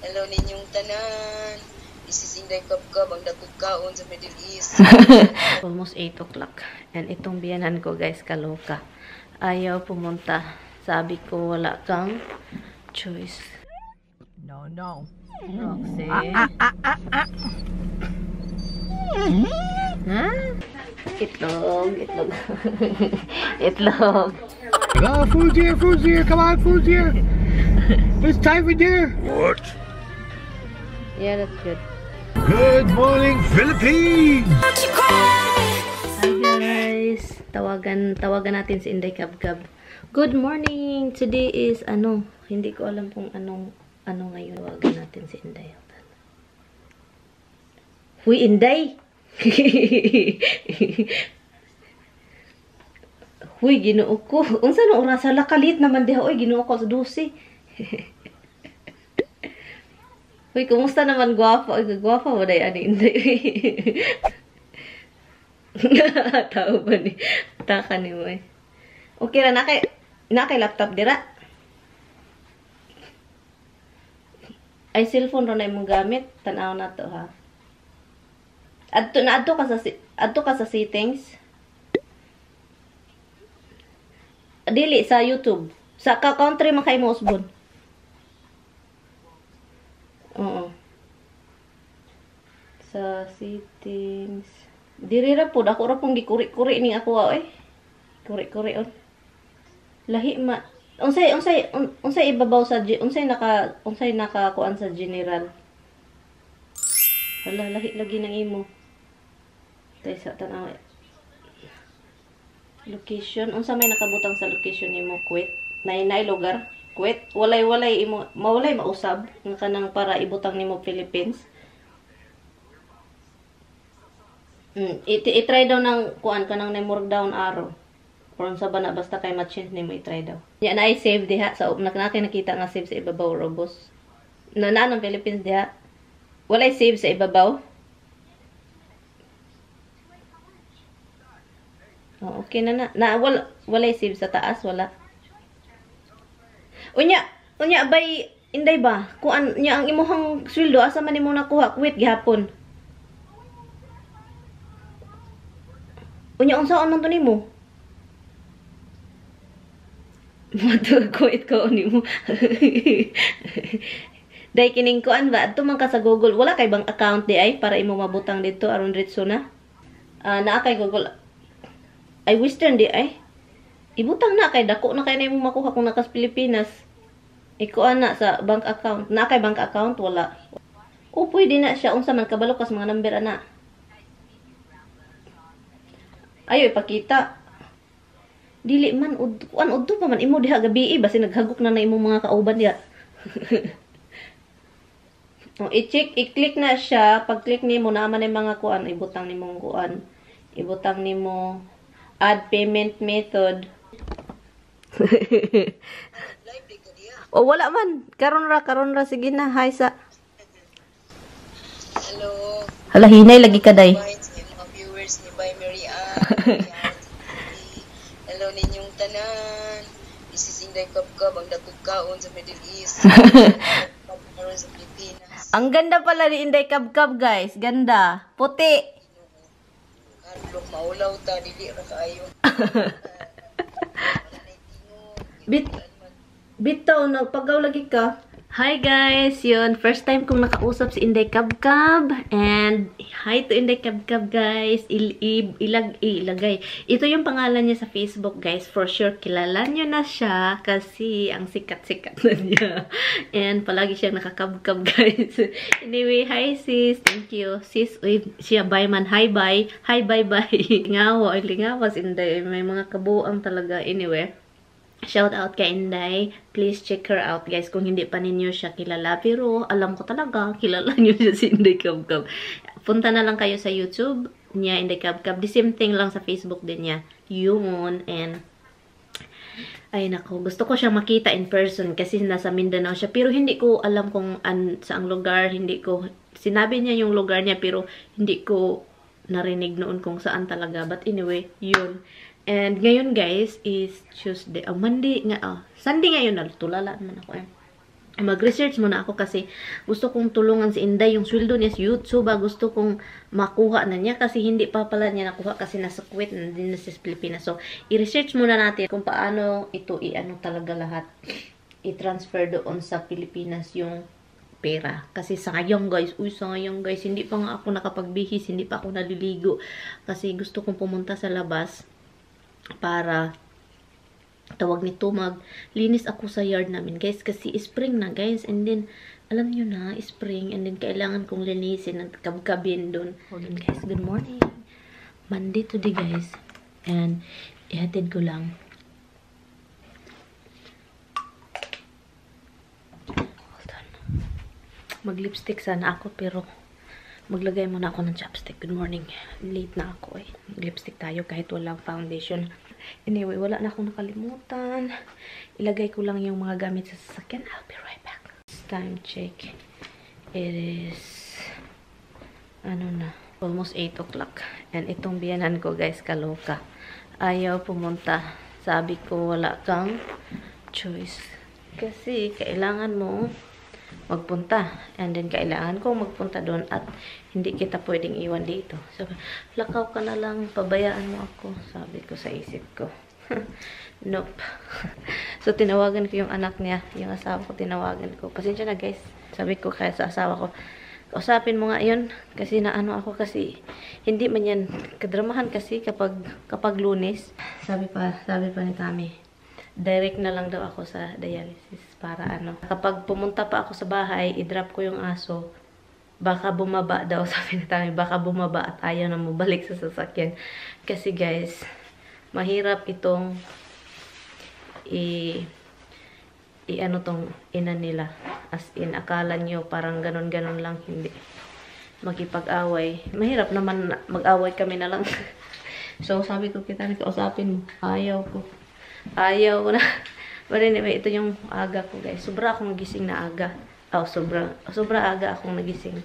Hello ninyong tanan. This is Inday Kabkab, ang dakog kaon sa Middle East. Almost 8 o'clock. And itong biyanan ko guys, kaloka. Ayaw pumunta. Sabi ko wala kang choice. No, no. Roxy. Itlog. Itlog. Oh, food's here, come on, food's here. It's time for dinner. What? Yeah, that's good. Good morning, Philippines. Hi guys. Tawagan natin si Inday Kabkab. Good morning. Today is hindi ko alam kung ano ngayon. Tawagan natin si Inday. Huy, Inday. Huy, Ginoo ko. Unsa no oras sa lakalit naman diha oy, Ginoo ko sa 12. Huy, kumusta naman gwapo? Gwapo mo day ani Inday. Tao ba ni? Taka ni mo eh. Okay ra na kay laptop dira. Ay cellphone ro na imong gamit, tan-aw na to ha. Adto ka sa settings. Dili sa YouTube. Sa country man kay mo usbon. Oo. Sa settings. Diri ra pud ako ra pong gikuri-kuri ning ako oy. Kuri-kuri on. Lahi ma. Unsay ibabaw sa unsay naka kuan sa general. Hala, lahi lagi nang imo. Tay sa tanaw. Location, unsa may nakabutang sa location nimo? Kuwait. Nay lugar? Kuwait. Walay imo, mawalay mausab nga kanang para ibutang nimo Philippines. I-try daw ng kuan kanang namurg down arrow. Or unsa ba na basta kay ma-change nimo i-try daw. Ya na i-save diha sa nakita nga save sa ibabaw robos. Na ng Philippines diha. Walay save sa ibabaw. Oh, okay na. Walay save sa taas, wala. Unya bay Inday ba? Kuan nya ang imong sweldo asa man nimo nakuha kuwit gihapon. Unya unsa man to nimo? Matug kuwit ko nimo. Day kining kuan ba adto man ka sa Google, wala kay bang account di ay para imo mabutang dito aron diretso na. Naa kay Google. Ay Western di ay. Ibutang na kay dako na kay na imo makuha kung nakas Pilipinas. Ikuan na sa bank account. Na kay bank account wala. O pwede na siya unsa man kabalo kas mga number ana. Ayo ipakita. Dili man udto pa man imo diha gabi basi naghagok na imo mga kauban diha. I-click na siya. Pag-click nimo naman yung mga kuan, ibutang nimo kuan. Ibutang nimo add payment method. O wala man. Karon ra sige na. Hi sa. Hello. Hala hinay lagi ka day. Mga viewers ni MaryAnn A. Hello ninyong tanan. This is Inday Kabkab, ang dakog kaon sa Middle East. Sa Pilipinas. Ang ganda pala ni Inday Kabkab, guys. Ganda. Puti. Kanlok maulaw ta dili ra kaayo. Bitaw nagpagaw lagi ka. Hi guys, yun first time kong nakausap si Inday Kabkab and hi to Inday Kabkab guys. Ilagay. Ito yung pangalan niya sa Facebook guys. For sure kilala niyo na siya kasi ang sikat-sikat na niya. And palagi siyang nakakabkab guys. Anyway, hi sis. Thank you. Sis, siya bye man. Hi bye. Hi bye bye. Ngawa, lingawas Inday. May mga kabuang talaga. Anyway. Shout out kay Inday. Please check her out, guys. Kung hindi pa ninyo siya kilala. Pero, alam ko talaga, kilala nyo siya si Inday Kabkab. Punta na lang kayo sa YouTube niya, Inday Kabkab. The same thing lang sa Facebook din niya. Yun. And, ay nako, gusto ko siya makita in person kasi nasa Mindanao siya. Pero, hindi ko alam kung saang lugar. Sinabi niya yung lugar niya, pero hindi ko narinig noon kung saan talaga. But anyway, yun. And ngayon guys is Tuesday, Monday nga, Sunday ngayon na tulala naman ako eh. mag-research muna ako kasi gusto kong tulungan si Inday. Yung sweldo niya sa YouTube, gusto kong makuha na niya kasi hindi pa pala niya nakuha kasi nasa Kuwait na din sa Pilipinas. So, i-research muna natin kung paano ito i-ano talaga lahat. I-transfer doon sa Pilipinas yung pera. Kasi sayang guys, sayang guys, hindi pa nga ako nakapagbihis, hindi pa ako naliligo. Kasi gusto kong pumunta sa labas para tawag nito, maglinis ako sa yard namin guys, kasi spring na guys, and then alam nyo na, spring, and then kailangan kong linisin at kabkabin dun. Guys, good morning, Monday today guys, and ihatid ko lang. Hold on, mag lipstick sana ako pero maglagay muna ako ng chapstick. Good morning, late na ako eh, lipstick tayo kahit walang foundation. Anyway, wala na akong nakalimutan. Ilagay ko lang yung mga gamit sa sasakyan. I'll be right back. Time check. It is almost 8 o'clock. And itong biyanan ko guys, kaloka. Ayaw pumunta. Sabi ko, wala kang choice. Kasi kailangan mo magpunta. And then kailangan ko magpunta doon at hindi kita pwedeng iwan dito. So, lakaw ka na lang, pabayaan mo ako. Sabi ko sa isip ko. Nope. So, tinawagan ko yung anak niya. Yung asawa ko, tinawagan ko. Pasensya na guys. Sabi ko kaya sa asawa ko, kausapin mo nga yun. Kasi naano ako kasi, hindi man yan kadramahan kasi kapag Lunes. Sabi pa ni Tami, direct na lang daw ako sa dialysis para kapag pumunta pa ako sa bahay, i-drop ko yung aso, baka bumaba daw, sabi ni Tami, baka bumaba at ayaw na mabalik sa sasakyan. Kasi guys, mahirap itong tong ina nila. As in, akala nyo parang ganon-ganon lang, hindi makipag-away. Mahirap naman mag-away kami na lang. So, sabi ko kita, kausapin mo. Ayaw ko na. But anyway, ito yung aga ko guys. Sobra akong nagising na aga. Oh, sobra aga akong nagising.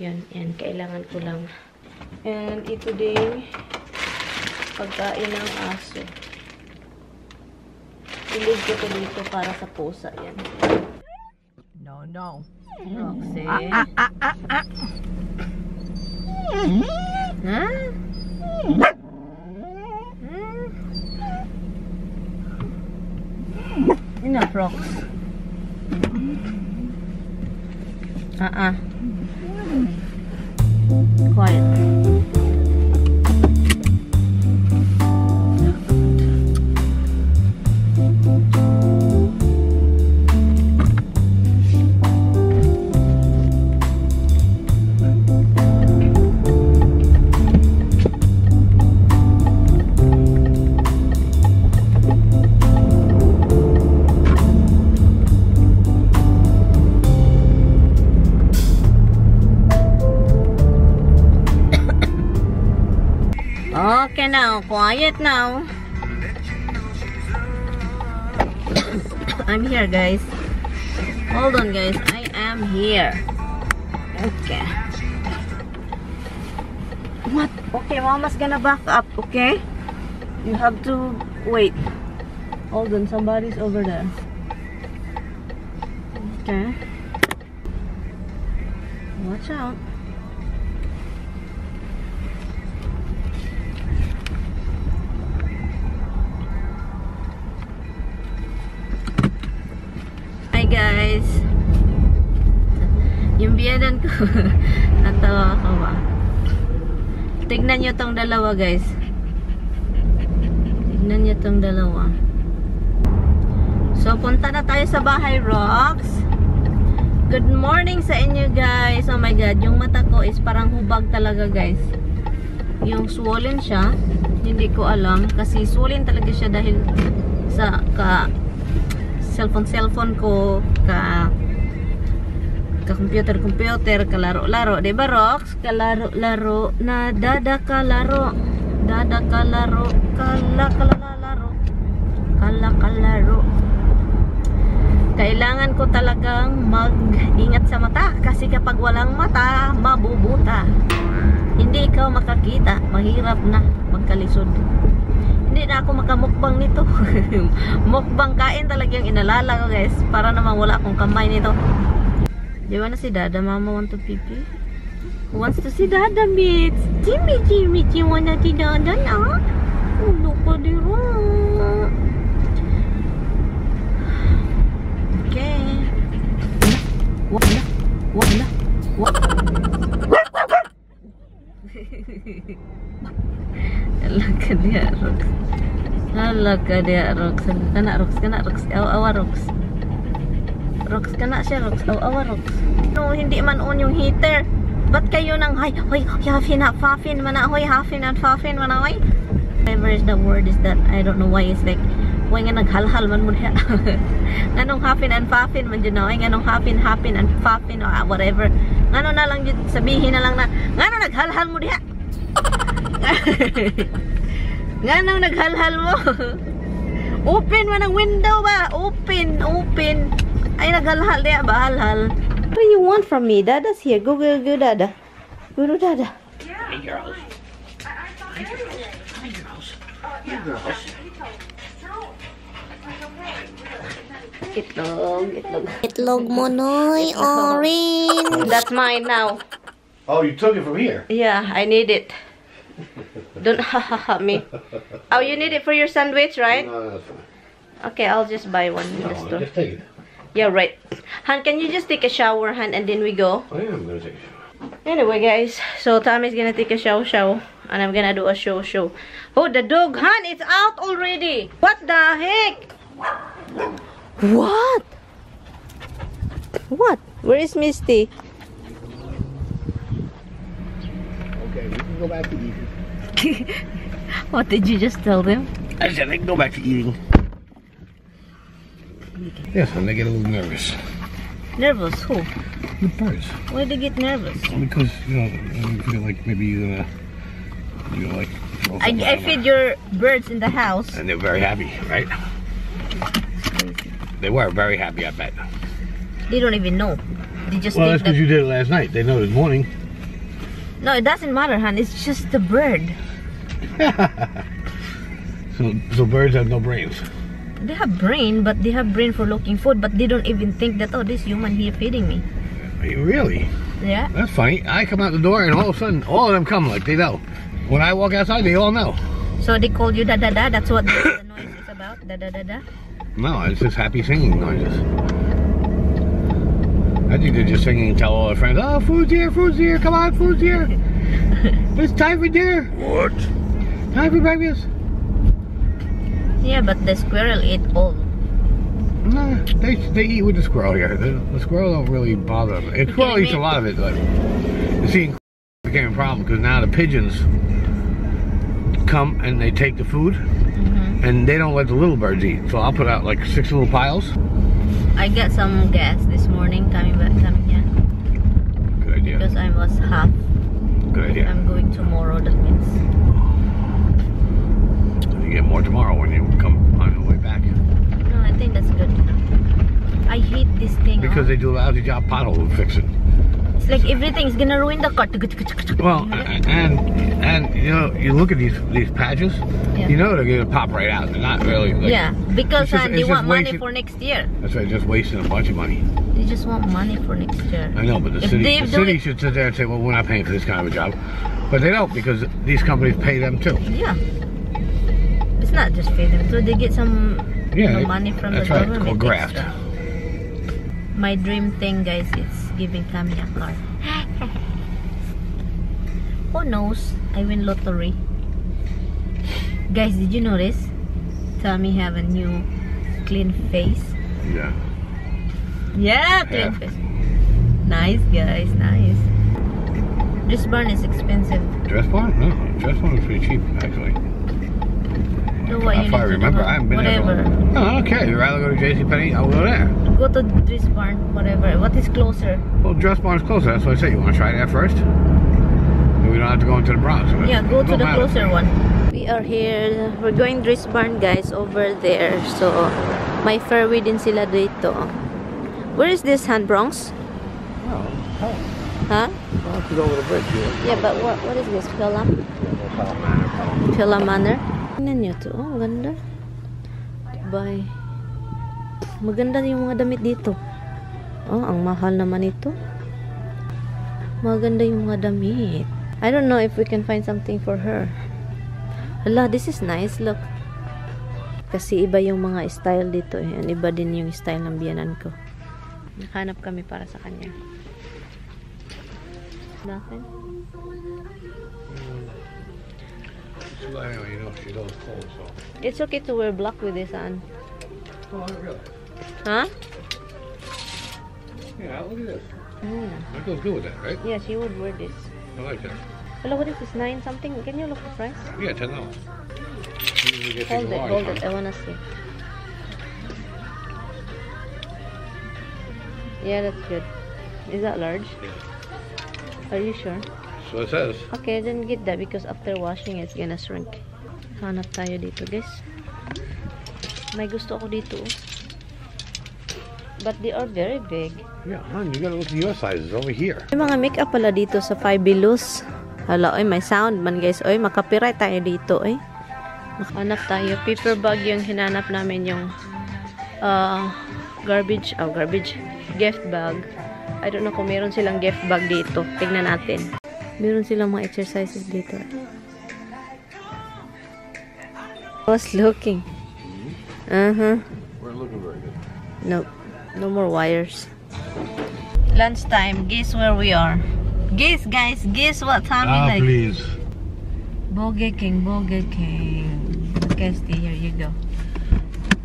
Yan, kailangan ko lang. And ito din, pagkain ng aso. Ilig ko ito dito para sa pusa. Yan. No. Roxy. Ha? Enough, Rox. Quiet. Okay now, quiet now. I'm here guys. Hold on guys, I am here. Okay. What? Okay, mama's gonna back up, okay? You have to wait. Hold on, somebody's over there. Okay. Watch out. Guys, yung biyanan ko natawa ako ba? Tignan nyo tong dalawa guys, tignan nyo tong dalawa. So punta na tayo sa bahay, Rox. Good morning sa inyo guys. Oh my god, yung mata ko is parang hubag talaga guys. Yung swollen siya, hindi ko alam kasi swollen talaga siya dahil sa cellphone ko, computer, kalaro-laro, diba Rox? Kalaro-laro, kalaro, kala-kalaro. Kailangan ko talagang mag-ingat sa mata kasi kapag walang mata, mabubuta. Hindi ikaw makakita, mahirap na magkalisod. Hindi na ako makamukbang nito. Mukbang kain talaga yung inalala ko, guys. Para naman wala akong kamay nito. Di ba na si Dada? Mama want to pee-pee? Who wants to see Dada, Mitz? Jimmy, you wanna see Dada na? Oh, look at the rock. Okay. Wala. Hala ka dia, Rox. Kana, Rox. Awa, Rox. Rox, kana siya, Rox. Awa, Rox. No, hindi man on yung heater. Ba't kayo nang, hoy, hafin at fafin, mana, hoy, hafin at fafin, mana, hoy? Whatever is the word is that, I don't know why it's like, why nga naghalhal man mo niya. Nganong hafin and fafin man dyan na, nganong hafin and fafin, or whatever. Ngano na lang dyan, sabihin na lang na, ngano naghalhal mo niya. Ngano naghalhal mo. Open man ang window ba? Open. Ay naghalhal niya ba? Halhal. What do you want from me? Dada's here. Go, Dada. Go to Dada. Hey, girls. Itlog mo, Noy. Orange. That's mine now. Oh, you took it from here? Yeah, I need it. Don't me. Oh, you need it for your sandwich, right? No, that's fine. Okay, I'll just buy one in the store. Just take it. Yeah, right. Han, can you just take a shower, Han, and then we go? Oh, yeah, I'm gonna take a shower. Anyway, guys, so Tommy's gonna take a shower, and I'm gonna do a show. Oh, the dog, Han, it's out already. What the heck? What? Where is Misty? Okay, we can go back to eating. What did you just tell them? I said they can go back to eating. Yes, and they get a little nervous. Nervous? Who? The birds. Why do they get nervous? Because, you know, you feel like maybe you're gonna like... I feed your birds in the house. And they're very happy, right? They were very happy, I bet. They don't even know. They just Well, think that's because you did it last night. They know this morning. No, it doesn't matter, Han. It's just the bird. So birds have no brains. They have brain, but they have brain for looking food, but they don't even think that, oh, this human here feeding me. Really? Yeah. That's funny. I come out the door and all of a sudden, all of them come like they know. When I walk outside, they all know. So they call you da-da-da? That's what the noise is about? Da-da-da-da? No, it's just happy singing noises. I think they're just singing and tell all their friends, oh, food's here, come on, food's here. It's time for dinner. What? Time for breakfast. Yeah, but the squirrel ate all. Nah, they eat with the squirrel here. The squirrel don't really bother them. The squirrel eats a lot of it, but you see, it became a problem because now the pigeons come and they take the food, and they don't let the little birds eat. So I'll put out like 6 little piles. I got some gas this morning coming here. Good idea. Because I was half. Good idea. I'm going tomorrow, that means. You get more tomorrow when you come on the way back. No, I think that's good. I hate this thing. Because they do a lousy job pothole fixing. It's like everything's gonna ruin the car. Well, and you know, you look at these patches, yeah. You know they're gonna pop right out. They're not really. Like, yeah, because they want money wasting, for next year. That's right, just wasting a bunch of money. They just want money for next year. I know, but the city should sit there and say, well, we're not paying for this kind of a job. But they don't, because these companies pay them too. Yeah. It's not just pay them too. They get some money from the government. It's called graft. Extra. My dream thing, guys, is giving Kami a car. Who knows? I win lottery. Guys, did you notice? Tommy have a new clean face. Yeah. Yeah, clean face. Nice, guys, nice. Dress barn is expensive. Dress barn? No, dress barn is pretty cheap, actually. So what If I remember, I haven't been there. No, I don't care. You'd rather go to JCPenney, I'll go there. Go to Dress barn, whatever. What is closer? Well, Dress barn's closer. That's what I said. You want to try that first? Then we don't have to go into the Bronx. Yeah, go to the closer one. We are here. We're going Dress barn, guys, over there. So, may fairway din sila dito. Where is this, Han? Bronx? Oh, Huh? I'll have to go over the bridge. Yeah, but what is this? Pelham? Pelham Manor. Pelham Manor? Tingnan nyo to. Oh, maganda. Bye. Maganda yung mga damit dito. Oh, ang mahal naman ito. Maganda yung mga damit. I don't know if we can find something for her. Hala, this is nice. Look. Kasi iba yung mga style dito. And iba din yung style ng biyanan ko. Nakahanap kami para sa kanya. Nothing? So anyway, you know, she loves cold, so. It's okay to wear black with this on. Oh, really? Huh? Yeah, look at this. Mm. That goes good with that, right? Yeah, she would wear this. I like that. Hello, what is this? 9 something? Can you look the price? Yeah, $10. Hold it. I wanna see. Yeah, that's good. Is that large? Yeah. Are you sure? So it says. Okay, then get that because after washing it's gonna shrink. Hanap tayo dito, guys. May gusto ako dito. But they are very big. Yeah, hon, you gotta look at your sizes over here. May mga makeup pala dito sa 5 Belows. Hala, oy, may sound man, guys. Oy, makapiright tayo dito, oy. Hanap tayo. Paper bag yung hinanap namin, yung garbage gift bag. I don't know kung meron silang gift bag dito. Tignan natin. Meron silang mga exercises dito. I was looking. We're looking very good. No. No more wires. Lunchtime. Guess where we are. Guess, guys. Guess what time we like. Please. Burger King. Okay, stay here you go.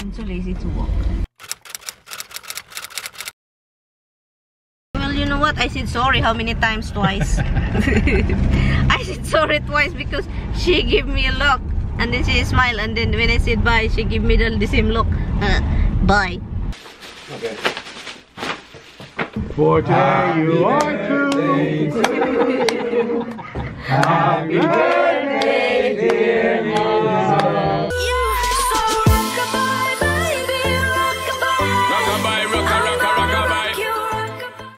I'm so lazy to walk. Well, you know what? I said sorry how many times? Twice. I said sorry twice because she gave me a look. And then she smiled. And then when I said bye, she gave me the same look. Bye. Okay. For today you are true. Happy birthday.